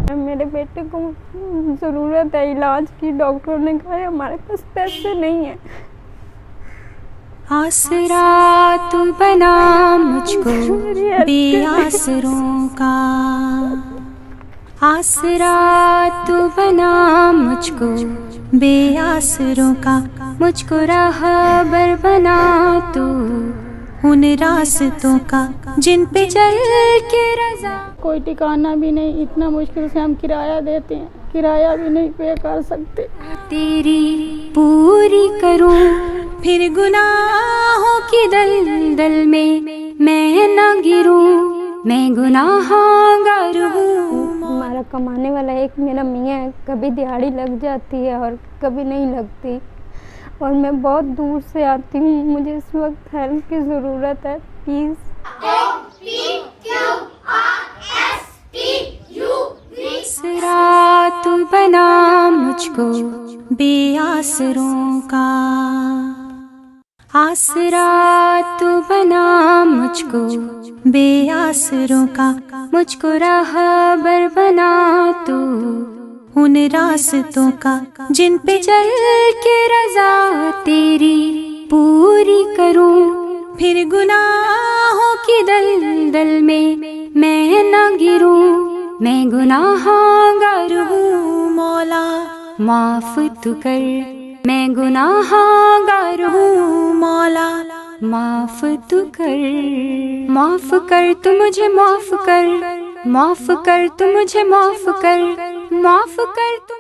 मेरे बेटे को ज़रूरत है इलाज की। डॉक्टर ने कहा है हमारे पास पैसे नहीं है। आसरा तू बना मुझको बेआसरों का, आसरा तू बना मुझको बेआसरों का, मुझको राहबर बना तू उन रास्तों का जिन पे चल के रज़ा। कोई ठिकाना भी नहीं, इतना मुश्किल से हम किराया देते हैं, किराया भी नहीं पे कर सकते। तेरी पूरी करूं फिर गुनाहों की दलदल में मैं न गिरूं, मैं गुनाहगार हूँ। हमारा कमाने वाला एक मेरा मियाँ है, कभी दिहाड़ी लग जाती है और कभी नहीं लगती, और मैं बहुत दूर से आती हूँ। मुझे इस वक्त हेल्प की ज़रूरत है, प्लीज़। आसरा तू बना मुझको बेआसरों का, आसरा तू बना मुझको बेआसरों का, मुझको राहबर बना तू उन रास्तों का जिन पे चल के रज़ा तेरी पूरी करूं, फिर गुनाहों की दलदल में मैं न गिरूं, मैं गुनाहगार हूँ। मौला माफ तू कर, मैं गुनाहगार हूँ। मौला माफ तू कर, माफ कर तू मुझे, माफ कर, माफ कर तू मुझे, माफ कर, माफ कर तू